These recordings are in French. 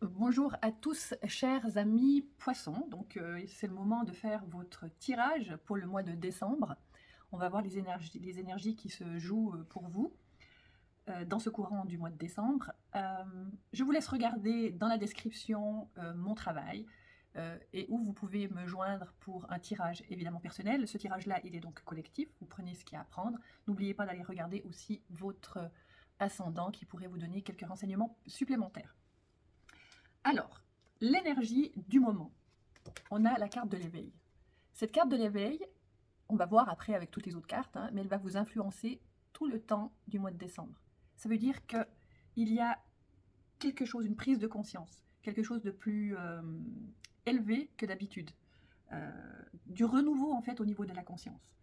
Bonjour à tous, chers amis poissons. C'est le moment de faire votre tirage pour le mois de décembre. On va voir les énergies qui se jouent pour vous dans ce courant du mois de décembre. Je vous laisse regarder dans la description mon travail et où vous pouvez me joindre pour un tirage évidemment personnel. Ce tirage-là, il est donc collectif. Vous prenez ce qu'il y a à prendre. N'oubliez pas d'aller regarder aussi votre ascendant qui pourrait vous donner quelques renseignements supplémentaires. Alors, l'énergie du moment. On a la carte de l'éveil. Cette carte de l'éveil, on va voir après avec toutes les autres cartes, mais elle va vous influencer tout le temps du mois de décembre. Ça veut dire qu'il y a quelque chose, une prise de conscience, quelque chose de plus élevé que d'habitude. Du renouveau en fait au niveau de la conscience.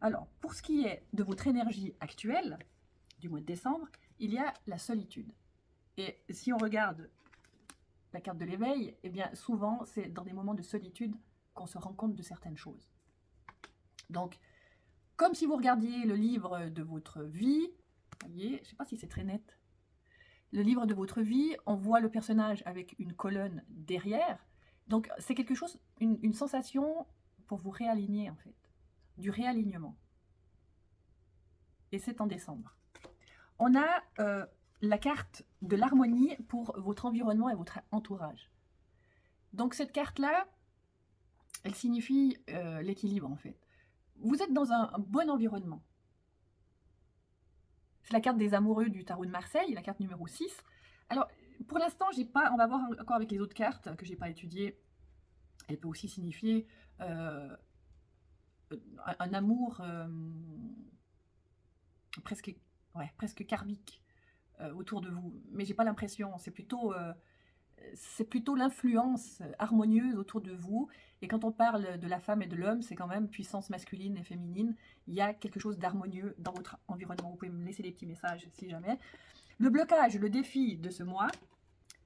Alors, pour ce qui est de votre énergie actuelle, du mois de décembre, il y a la solitude. Et si on regarde la carte de l'éveil, eh bien souvent c'est dans des moments de solitude qu'on se rend compte de certaines choses. Donc, comme si vous regardiez le livre de votre vie, vous voyez, je ne sais pas si c'est très net, le livre de votre vie, on voit le personnage avec une colonne derrière, donc c'est quelque chose, une sensation pour vous réaligner en fait, du réalignement. Et c'est en décembre. On a la carte de l'harmonie pour votre environnement et votre entourage. Donc cette carte-là, elle signifie l'équilibre en fait. Vous êtes dans un bon environnement. C'est la carte des amoureux du tarot de Marseille, la carte numéro 6. Alors, pour l'instant, j'ai pas, on va voir encore avec les autres cartes que j'ai pas étudiées. Elle peut aussi signifier un amour presque karmique autour de vous. Mais j'ai pas l'impression, c'est plutôt l'influence harmonieuse autour de vous. Et quand on parle de la femme et de l'homme, c'est quand même puissance masculine et féminine. Il y a quelque chose d'harmonieux dans votre environnement. Vous pouvez me laisser des petits messages si jamais. Le blocage, le défi de ce mois,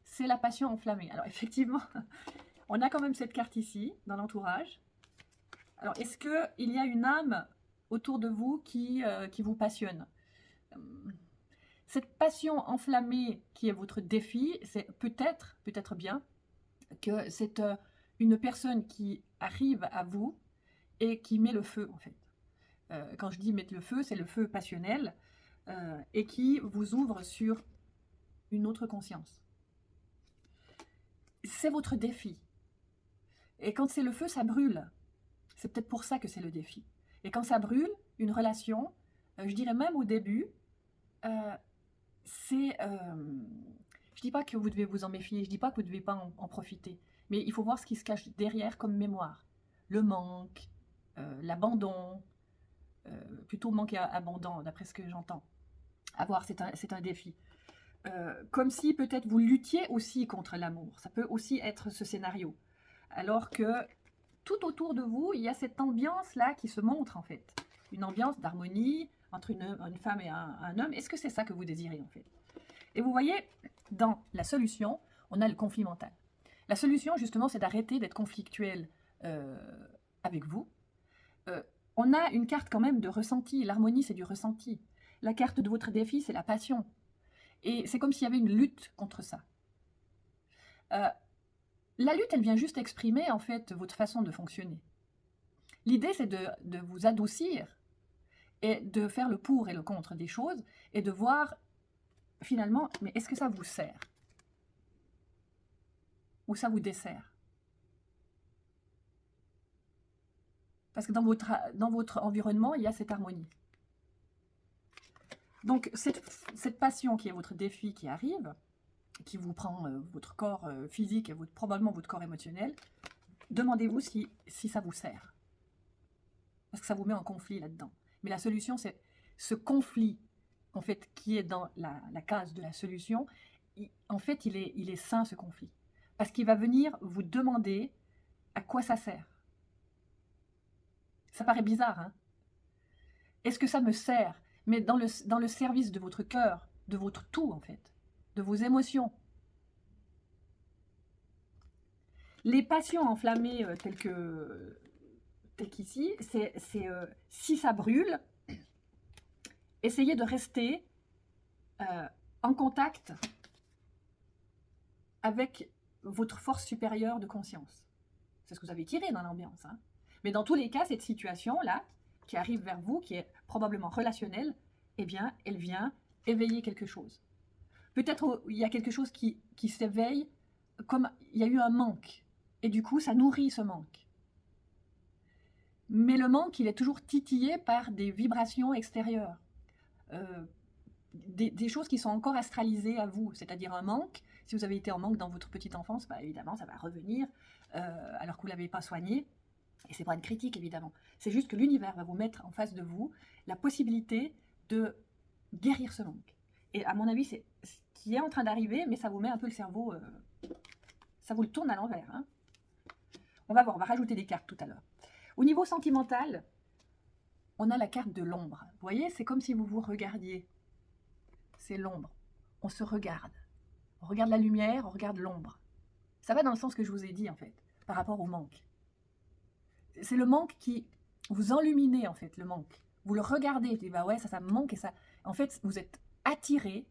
c'est la passion enflammée. Alors effectivement, on a quand même cette carte ici, dans l'entourage. Alors est-ce qu'il y a une âme autour de vous qui vous passionne ? Cette passion enflammée qui est votre défi, c'est peut-être bien que c'est une personne qui arrive à vous et qui met le feu en fait. Quand je dis mettre le feu, c'est le feu passionnel et qui vous ouvre sur une autre conscience. C'est votre défi. Et quand c'est le feu, ça brûle. C'est peut-être pour ça que c'est le défi. Et quand ça brûle, une relation, je dirais même au début, c'est... je dis pas que vous devez vous en méfier, je dis pas que vous devez pas en profiter, mais il faut voir ce qui se cache derrière comme mémoire. Le manque, l'abandon, plutôt manque et abandon, d'après ce que j'entends. À voir, c'est un défi. Comme si peut-être vous luttiez aussi contre l'amour. Ça peut aussi être ce scénario. Alors que tout autour de vous, il y a cette ambiance-là qui se montre en fait. Une ambiance d'harmonie entre une femme et un homme. Est-ce que c'est ça que vous désirez en fait ? Et vous voyez, dans la solution, on a le conflit mental. La solution, justement, c'est d'arrêter d'être conflictuel avec vous. On a une carte quand même de ressenti. L'harmonie, c'est du ressenti. La carte de votre défi, c'est la passion. Et c'est comme s'il y avait une lutte contre ça. La lutte, elle vient juste exprimer, en fait, votre façon de fonctionner. L'idée, c'est de vous adoucir et de faire le pour et le contre des choses et de voir, finalement, mais est-ce que ça vous sert ? Ou ça vous dessert ? Parce que dans votre environnement, il y a cette harmonie. Donc, cette passion qui est votre défi qui arrive, qui vous prend votre corps physique et probablement votre corps émotionnel, demandez-vous si ça vous sert. Parce que ça vous met en conflit là-dedans. Mais la solution, c'est ce conflit, en fait, qui est dans la case de la solution. En fait, il est sain, ce conflit. Parce qu'il va venir vous demander à quoi ça sert. Ça paraît bizarre, hein ? Est-ce que ça me sert ? Mais dans le service de votre cœur, de votre tout, en fait, de vos émotions. Les passions enflammées telles qu'ici, c'est si ça brûle, essayez de rester en contact avec votre force supérieure de conscience. C'est ce que vous avez tiré dans l'ambiance. Hein. Mais dans tous les cas, cette situation-là, qui arrive vers vous, qui est probablement relationnelle, eh bien, elle vient éveiller quelque chose. Peut-être il y a quelque chose qui s'éveille, comme il y a eu un manque. Et du coup, ça nourrit ce manque. Mais le manque, il est toujours titillé par des vibrations extérieures. Des choses qui sont encore astralisées à vous, c'est-à-dire un manque. Si vous avez été en manque dans votre petite enfance, bah, évidemment, ça va revenir alors que vous ne l'avez pas soigné. Et c'est pas une critique, évidemment. C'est juste que l'univers va vous mettre en face de vous la possibilité de guérir ce manque. Et à mon avis, c'est ce qui est en train d'arriver, mais ça vous met un peu le cerveau... ça vous le tourne à l'envers. Hein. On va voir, on va rajouter des cartes tout à l'heure. Au niveau sentimental, on a la carte de l'ombre. Vous voyez, c'est comme si vous vous regardiez. C'est l'ombre. On se regarde. On regarde la lumière, on regarde l'ombre. Ça va dans le sens que je vous ai dit, en fait, par rapport au manque. C'est le manque qui... Vous enluminez, en fait, le manque. Vous le regardez, vous dites, bah ouais, ça me manque, et ça... En fait, vous êtes attiré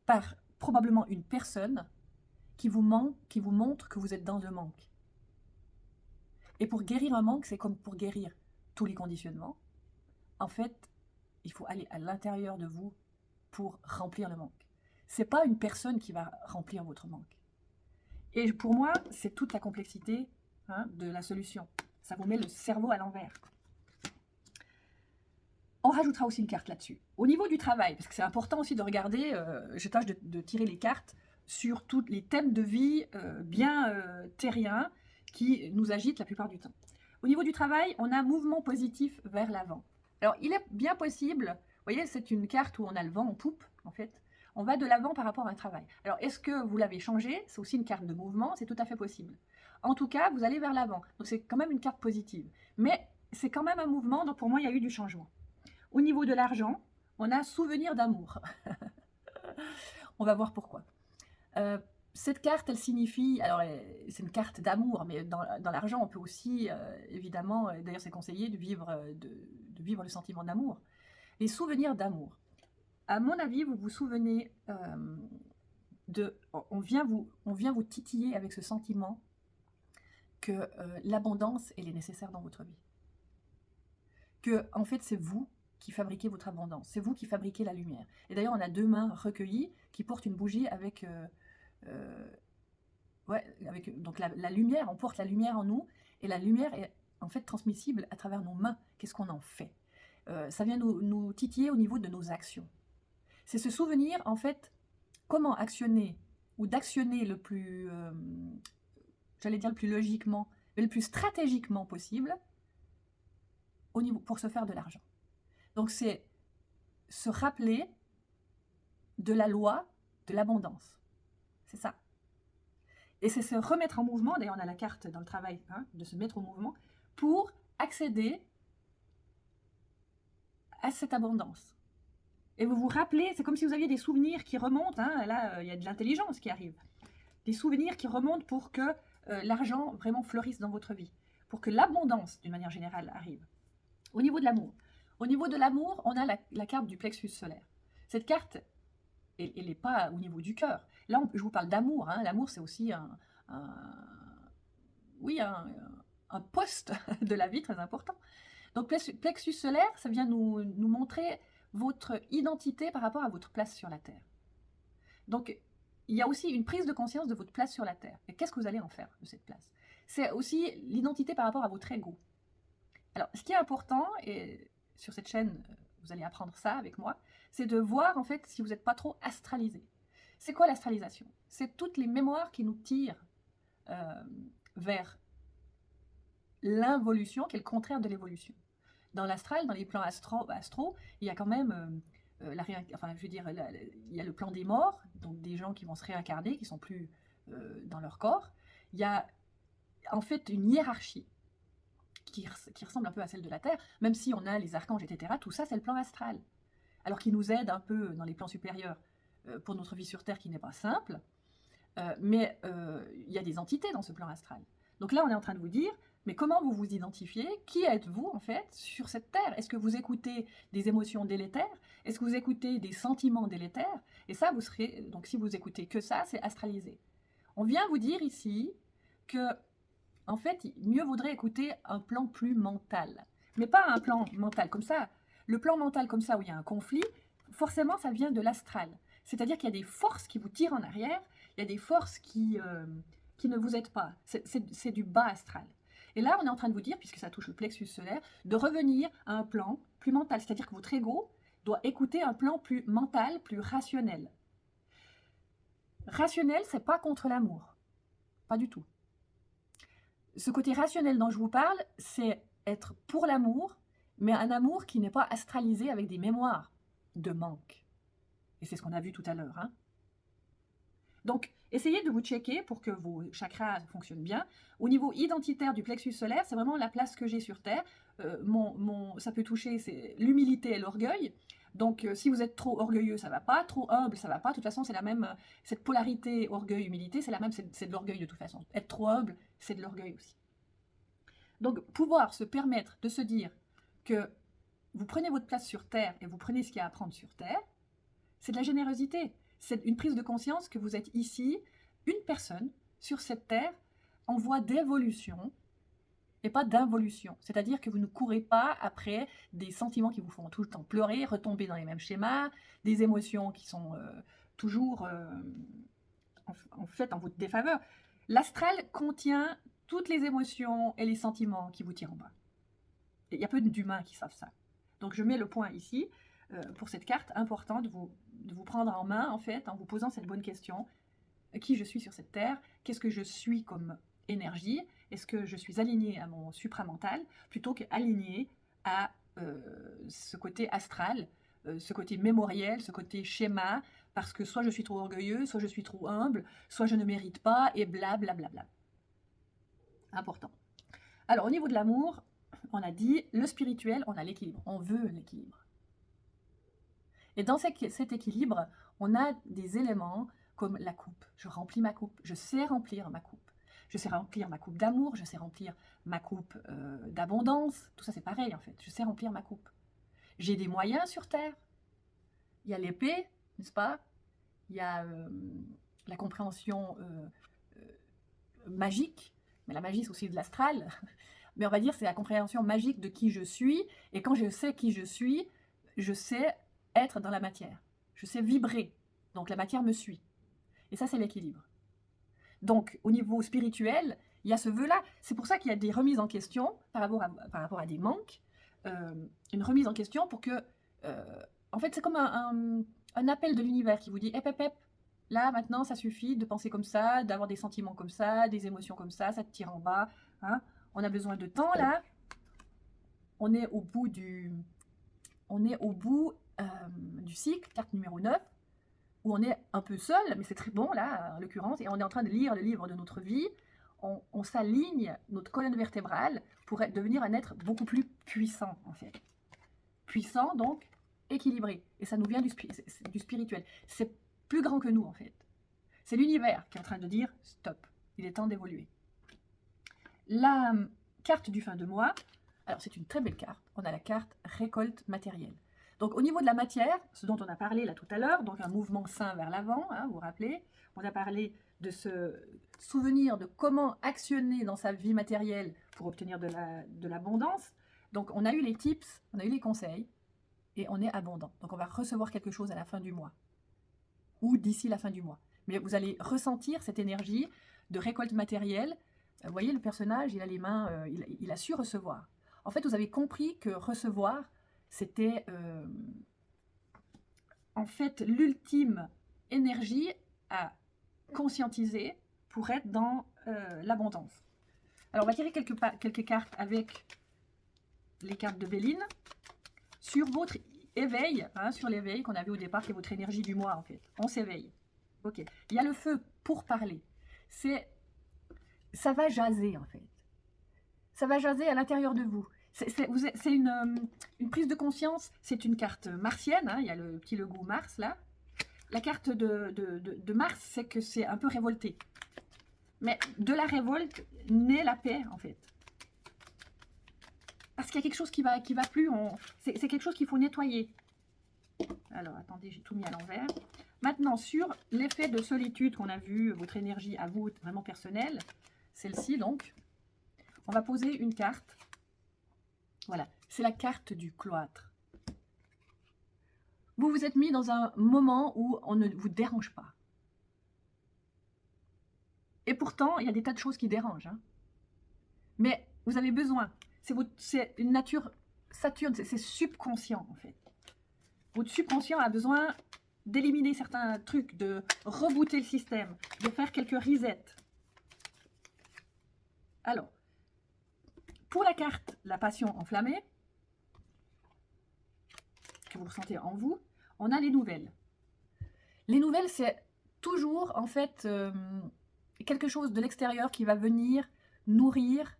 par probablement une personne qui vous montre que vous êtes dans le manque. Et pour guérir un manque, c'est comme pour guérir tous les conditionnements. En fait, il faut aller à l'intérieur de vous pour remplir le manque. C'est pas une personne qui va remplir votre manque. Et pour moi, c'est toute la complexité de la solution. Ça vous met le cerveau à l'envers. On rajoutera aussi une carte là-dessus. Au niveau du travail, parce que c'est important aussi de regarder, je tâche de tirer les cartes sur tous les thèmes de vie bien terriens qui nous agitent la plupart du temps. Au niveau du travail, on a un mouvement positif vers l'avant. Alors, il est bien possible, vous voyez, c'est une carte où on a le vent en poupe, en fait. On va de l'avant par rapport à un travail. Alors, est-ce que vous l'avez changé? C'est aussi une carte de mouvement, c'est tout à fait possible. En tout cas, vous allez vers l'avant. Donc, c'est quand même une carte positive. Mais c'est quand même un mouvement, donc pour moi, il y a eu du changement. Au niveau de l'argent, on a souvenir d'amour. On va voir pourquoi. Cette carte, elle signifie, alors c'est une carte d'amour, mais dans l'argent, on peut aussi, évidemment, d'ailleurs c'est conseillé de vivre le sentiment d'amour. Les souvenirs d'amour. À mon avis, vous vous souvenez on vient vous titiller avec ce sentiment que l'abondance, elle est nécessaire dans votre vie. Que, en fait, c'est vous qui fabriquez votre abondance, c'est vous qui fabriquez la lumière. Et d'ailleurs, on a deux mains recueillies qui portent une bougie avec... donc la lumière, on porte la lumière en nous, et la lumière est en fait transmissible à travers nos mains. Qu'est-ce qu'on en fait? Ça vient nous titiller au niveau de nos actions. C'est se souvenir, en fait, comment actionner, ou d'actionner le plus, j'allais dire le plus logiquement, mais le plus stratégiquement possible, pour se faire de l'argent. Donc c'est se rappeler de la loi de l'abondance. C'est ça. Et c'est se remettre en mouvement, d'ailleurs on a la carte dans le travail, de se mettre au mouvement, pour accéder à cette abondance. Et vous vous rappelez, c'est comme si vous aviez des souvenirs qui remontent, là il y a de l'intelligence qui arrive, des souvenirs qui remontent pour que l'argent vraiment fleurisse dans votre vie, pour que l'abondance d'une manière générale arrive. Au niveau de l'amour. Au niveau de l'amour, on a la carte du plexus solaire. Cette carte, elle n'est pas au niveau du cœur. Là, je vous parle d'amour. L'amour, c'est aussi un poste de la vie très important. Donc, plexus solaire, ça vient nous montrer votre identité par rapport à votre place sur la Terre. Donc, il y a aussi une prise de conscience de votre place sur la Terre. Et qu'est-ce que vous allez en faire de cette place? C'est aussi l'identité par rapport à votre ego. Alors, ce qui est important, et sur cette chaîne, vous allez apprendre ça avec moi, c'est de voir en fait si vous n'êtes pas trop astralisé. C'est quoi l'astralisation? C'est toutes les mémoires qui nous tirent vers l'involution, qui est le contraire de l'évolution. Dans l'astral, dans les plans astro, il y a quand même il y a le plan des morts, donc des gens qui vont se réincarner, qui ne sont plus dans leur corps. Il y a en fait une hiérarchie qui ressemble un peu à celle de la Terre, même si on a les archanges, etc. Tout ça, c'est le plan astral. Alors qui nous aide un peu dans les plans supérieurs pour notre vie sur Terre qui n'est pas simple, mais il y a des entités dans ce plan astral. Donc là, on est en train de vous dire, mais comment vous vous identifiez? Qui êtes-vous, en fait, sur cette Terre? Est-ce que vous écoutez des émotions délétères? Est-ce que vous écoutez des sentiments délétères? Et ça, vous serez... Donc si vous écoutez que ça, c'est astralisé. On vient vous dire ici que, en fait, mieux vaudrait écouter un plan plus mental. Mais pas un plan mental comme ça. Le plan mental comme ça où il y a un conflit, forcément, ça vient de l'astral. C'est-à-dire qu'il y a des forces qui vous tirent en arrière, il y a des forces qui ne vous aident pas. C'est du bas astral. Et là, on est en train de vous dire, puisque ça touche le plexus solaire, de revenir à un plan plus mental. C'est-à-dire que votre ego doit écouter un plan plus mental, plus rationnel. Rationnel, c'est pas contre l'amour. Pas du tout. Ce côté rationnel dont je vous parle, c'est être pour l'amour, mais un amour qui n'est pas astralisé avec des mémoires de manque. Et c'est ce qu'on a vu tout à l'heure. Hein. Donc, essayez de vous checker pour que vos chakras fonctionnent bien. Au niveau identitaire du plexus solaire, c'est vraiment la place que j'ai sur Terre. Ça peut toucher l'humilité et l'orgueil. Donc, si vous êtes trop orgueilleux, ça ne va pas. Trop humble, ça ne va pas. De toute façon, c'est la même. Cette polarité orgueil-humilité, c'est la même. C'est de l'orgueil de toute façon. Être trop humble, c'est de l'orgueil aussi. Donc, pouvoir se permettre de se dire que vous prenez votre place sur Terre et vous prenez ce qu'il y a à prendre sur Terre, c'est de la générosité. C'est une prise de conscience que vous êtes ici, une personne sur cette Terre en voie d'évolution et pas d'involution. C'est-à-dire que vous ne courez pas après des sentiments qui vous font tout le temps pleurer, retomber dans les mêmes schémas, des émotions qui sont toujours en fait en votre défaveur. L'astral contient toutes les émotions et les sentiments qui vous tirent en bas. Il y a peu d'humains qui savent ça. Donc je mets le point ici pour cette carte, important de vous prendre en main en fait en vous posant cette bonne question. Qui je suis sur cette terre? Qu'est-ce que je suis comme énergie? Est-ce que je suis alignée à mon supramental plutôt qu'alignée à ce côté astral, ce côté mémoriel, ce côté schéma, parce que soit je suis trop orgueilleux, soit je suis trop humble, soit je ne mérite pas, et blablabla. Bla bla bla. Important. Alors au niveau de l'amour, on a dit le spirituel, on a l'équilibre, on veut l'équilibre. Et dans cet équilibre, on a des éléments comme la coupe. Je remplis ma coupe, je sais remplir ma coupe. Je sais remplir ma coupe d'amour, je sais remplir ma coupe d'abondance. Tout ça, c'est pareil, en fait. Je sais remplir ma coupe. J'ai des moyens sur Terre. Il y a l'épée, n'est-ce pas? Il y a la compréhension magique. Mais la magie, c'est aussi de l'astral. Mais on va dire c'est la compréhension magique de qui je suis. Et quand je sais qui je suis, je sais être dans la matière. Je sais vibrer. Donc la matière me suit. Et ça, c'est l'équilibre. Donc, au niveau spirituel, il y a ce vœu-là. C'est pour ça qu'il y a des remises en question par rapport à des manques. Une remise en question pour que... en fait, c'est comme un appel de l'univers qui vous dit « Hep, hep, hep, là, maintenant, ça suffit de penser comme ça, d'avoir des sentiments comme ça, des émotions comme ça te tire en bas. Hein. On a besoin de temps, là. On est au bout du cycle, carte numéro 9, où on est un peu seul, mais c'est très bon, là, en l'occurrence, et on est en train de lire le livre de notre vie. On s'aligne notre colonne vertébrale pour devenir un être beaucoup plus puissant, en fait. Puissant, donc, équilibré. Et ça nous vient du spirituel. C'est plus grand que nous, en fait. C'est l'univers qui est en train de dire « Stop, il est temps d'évoluer ». La carte du fin de mois, alors c'est une très belle carte. On a la carte récolte matérielle. Donc au niveau de la matière, ce dont on a parlé là tout à l'heure, donc un mouvement sain vers l'avant, hein, vous vous rappelez, on a parlé de se souvenir de comment actionner dans sa vie matérielle pour obtenir de l'abondance. Donc on a eu les tips, on a eu les conseils, et on est abondant. Donc on va recevoir quelque chose à la fin du mois, ou d'ici la fin du mois. Mais vous allez ressentir cette énergie de récolte matérielle. Vous voyez, le personnage, il a les mains, il a su recevoir. En fait, vous avez compris que recevoir, c'était en fait l'ultime énergie à conscientiser pour être dans l'abondance. Alors, on va tirer quelques cartes avec les cartes de Béline sur votre éveil, hein, sur l'éveil qu'on avait au départ, qui est votre énergie du mois en fait. On s'éveille. Ok. Il y a le feu pour parler. Ça va jaser en fait. Ça va jaser à l'intérieur de vous. C'est une prise de conscience. C'est une carte martienne. Hein, il y a le petit logo Mars là. La carte de Mars, c'est que c'est un peu révolté. Mais de la révolte naît la paix en fait. Parce qu'il y a quelque chose qui va plus. C'est quelque chose qu'il faut nettoyer. Alors attendez, j'ai tout mis à l'envers. Maintenant, sur l'effet de solitude qu'on a vu, votre énergie à vous, vraiment personnelle, celle-ci donc, on va poser une carte. Voilà, c'est la carte du cloître. Vous vous êtes mis dans un moment où on ne vous dérange pas. Et pourtant, il y a des tas de choses qui dérangent. Hein. Mais vous avez besoin. C'est une nature Saturne, c'est subconscient en fait. Votre subconscient a besoin d'éliminer certains trucs, de rebooter le système, de faire quelques resets. Alors, pour la carte la passion enflammée, que vous ressentez en vous, on a les nouvelles. Les nouvelles, c'est toujours en fait quelque chose de l'extérieur qui va venir nourrir,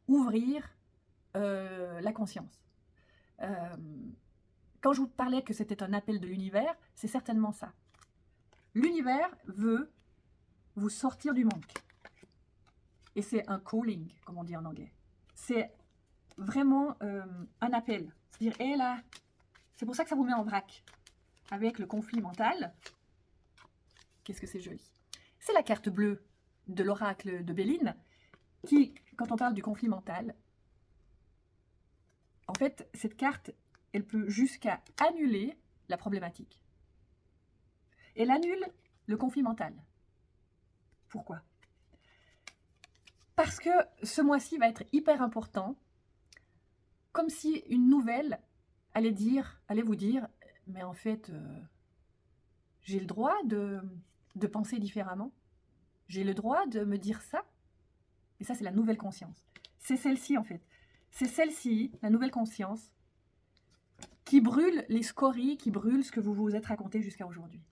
ouvrir la conscience. Quand je vous parlais que c'était un appel de l'univers, c'est certainement ça. L'univers veut vous sortir du manque. Et c'est un calling, comme on dit en anglais. C'est vraiment un appel. C'est-à-dire, hé là, c'est pour ça que ça vous met en vrac. Avec le conflit mental. Qu'est-ce que c'est joli. C'est la carte bleue de l'oracle de Béline qui, quand on parle du conflit mental, en fait, cette carte, elle peut jusqu'à annuler la problématique. Elle annule le conflit mental. Pourquoi? Parce que ce mois-ci va être hyper important, comme si une nouvelle allait vous dire, mais en fait, j'ai le droit de penser différemment. J'ai le droit de me dire ça. Et ça, c'est la nouvelle conscience. C'est celle-ci, en fait. C'est celle-ci, la nouvelle conscience, qui brûle les scories, qui brûle ce que vous vous êtes raconté jusqu'à aujourd'hui.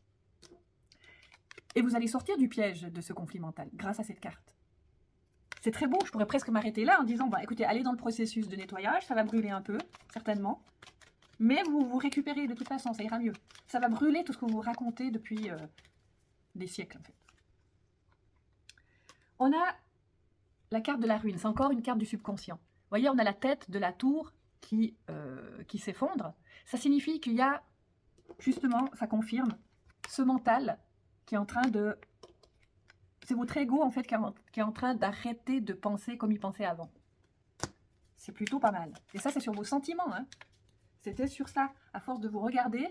Et vous allez sortir du piège de ce conflit mental grâce à cette carte. C'est très beau, je pourrais presque m'arrêter là en disant, bah, écoutez, allez dans le processus de nettoyage, ça va brûler un peu, certainement, mais vous vous récupérez de toute façon, ça ira mieux. Ça va brûler tout ce que vous racontez depuis des siècles, en fait. On a la carte de la ruine, c'est encore une carte du subconscient. Vous voyez, on a la tête de la tour qui s'effondre. Ça signifie qu'il y a, justement, ça confirme, ce mental qui est en train de... C'est votre ego, en fait, qui est en train d'arrêter de penser comme il pensait avant. C'est plutôt pas mal. Et ça, c'est sur vos sentiments. Hein. C'était sur ça. À force de vous regarder,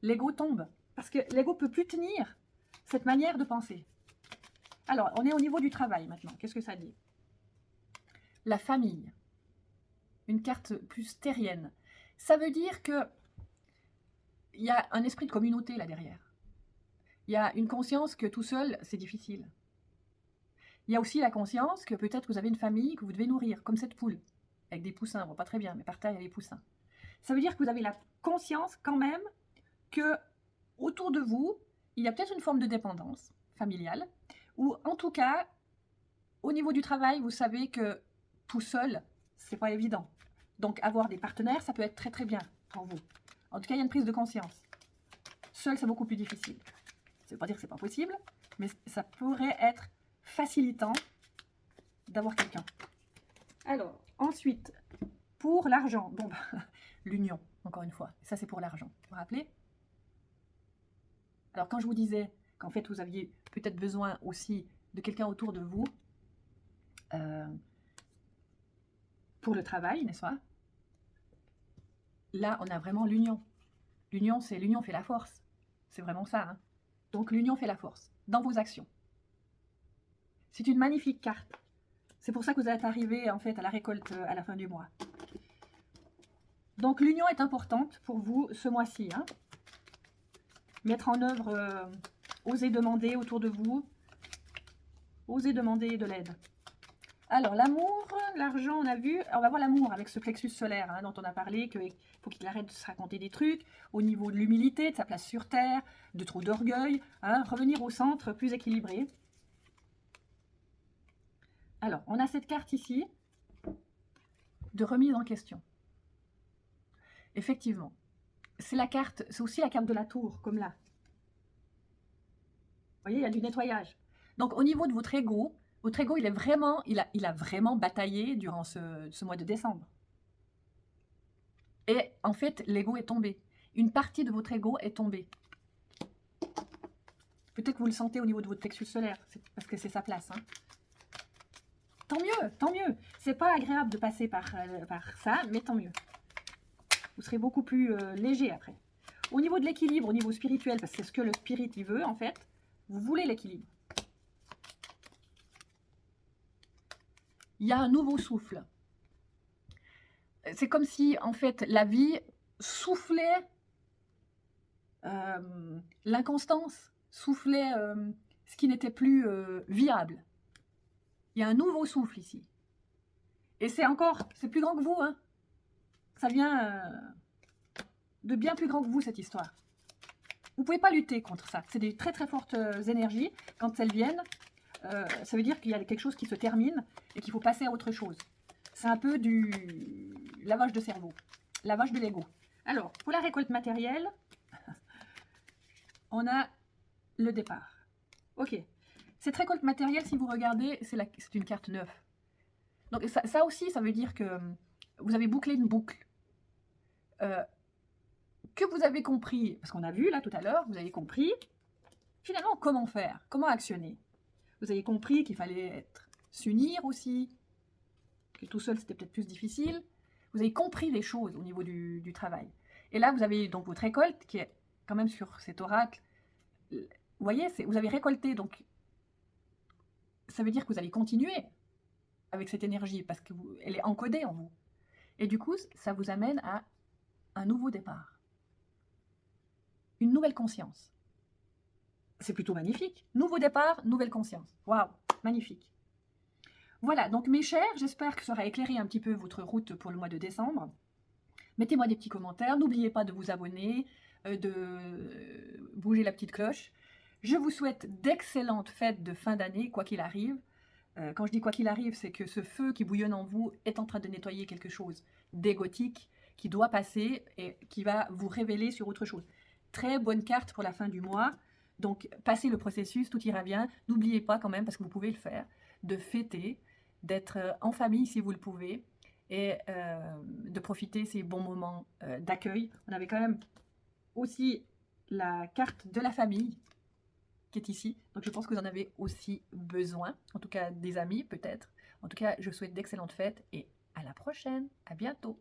l'ego tombe. Parce que l'ego ne peut plus tenir cette manière de penser. Alors, on est au niveau du travail maintenant. Qu'est-ce que ça dit? La famille. Une carte plus terrienne. Ça veut dire que il y a un esprit de communauté là derrière. Il y a une conscience que tout seul, c'est difficile. Il y a aussi la conscience que peut-être vous avez une famille que vous devez nourrir, comme cette poule, avec des poussins. Bon, pas très bien, mais par terre, il y a des poussins. Ça veut dire que vous avez la conscience quand même que autour de vous, il y a peut-être une forme de dépendance familiale, ou en tout cas, au niveau du travail, vous savez que tout seul, c'est pas évident. Donc, avoir des partenaires, ça peut être très très bien pour vous. En tout cas, il y a une prise de conscience. Seul, c'est beaucoup plus difficile. Ça ne veut pas dire que c'est pas possible, mais ça pourrait être facilitant d'avoir quelqu'un. Alors, ensuite, pour l'argent, bon, bah, l'union, encore une fois. Ça, c'est pour l'argent. Vous vous rappelez? Alors, quand je vous disais qu'en fait, vous aviez peut-être besoin aussi de quelqu'un autour de vous pour le travail, n'est-ce pas? Là, on a vraiment l'union. L'union fait la force. C'est vraiment ça. Hein. Donc, l'union fait la force dans vos actions. C'est une magnifique carte. C'est pour ça que vous êtes arrivé en fait à la récolte à la fin du mois. Donc l'union est importante pour vous ce mois-ci. Hein. Mettre en œuvre, osez demander autour de vous, osez demander de l'aide. Alors l'amour, l'argent, on a vu, on va voir l'amour avec ce plexus solaire hein, dont on a parlé, qu'il faut qu'il arrête de se raconter des trucs, au niveau de l'humilité, de sa place sur terre, de trop d'orgueil, hein, revenir au centre plus équilibré. Alors, on a cette carte ici de remise en question. Effectivement, c'est aussi la carte de la tour, comme là. Vous voyez, il y a du nettoyage. Donc, au niveau de votre ego, il a vraiment bataillé durant ce mois de décembre. Et en fait, l'ego est tombé. Une partie de votre ego est tombée. Peut-être que vous le sentez au niveau de votre plexus solaire, parce que c'est sa place. Hein. Tant mieux, tant mieux. C'est pas agréable de passer par ça, mais tant mieux. Vous serez beaucoup plus léger après. Au niveau de l'équilibre, au niveau spirituel, parce que c'est ce que le spirit il veut en fait, vous voulez l'équilibre. Il y a un nouveau souffle. C'est comme si en fait la vie soufflait l'inconstance, soufflait ce qui n'était plus viable. Il y a un nouveau souffle ici. Et c'est plus grand que vous. Hein. Ça vient de bien plus grand que vous, cette histoire. Vous ne pouvez pas lutter contre ça. C'est des très très fortes énergies. Quand elles viennent, ça veut dire qu'il y a quelque chose qui se termine et qu'il faut passer à autre chose. C'est un peu du lavage de cerveau, lavage de l'ego. Alors, pour la récolte matérielle, on a le départ. Ok. Cette récolte matérielle, si vous regardez, c'est une carte 9. Donc ça aussi, ça veut dire que vous avez bouclé une boucle. Que vous avez compris, parce qu'on a vu là tout à l'heure, vous avez compris finalement comment faire, comment actionner. Vous avez compris qu'il fallait s'unir aussi, que tout seul c'était peut-être plus difficile. Vous avez compris les choses au niveau du travail. Et là, vous avez donc votre récolte qui est quand même sur cet oracle. Vous voyez, vous avez récolté, donc ça veut dire que vous allez continuer avec cette énergie parce qu'elle est encodée en vous. Et du coup, ça vous amène à un nouveau départ. Une nouvelle conscience. C'est plutôt magnifique. Nouveau départ, nouvelle conscience. Waouh, magnifique. Voilà, donc mes chers, j'espère que ça aura éclairé un petit peu votre route pour le mois de décembre. Mettez-moi des petits commentaires. N'oubliez pas de vous abonner, de bouger la petite cloche. Je vous souhaite d'excellentes fêtes de fin d'année, quoi qu'il arrive. Quand je dis quoi qu'il arrive, c'est que ce feu qui bouillonne en vous est en train de nettoyer quelque chose d'égotique qui doit passer et qui va vous révéler sur autre chose. Très bonne carte pour la fin du mois. Donc, passez le processus, tout ira bien. N'oubliez pas quand même, parce que vous pouvez le faire, de fêter, d'être en famille si vous le pouvez et de profiter ces bons moments d'accueil. On avait quand même aussi la carte de la famille qui est ici. Donc je pense que vous en avez aussi besoin, en tout cas des amis peut-être. En tout cas, je vous souhaite d'excellentes fêtes et à la prochaine, à bientôt.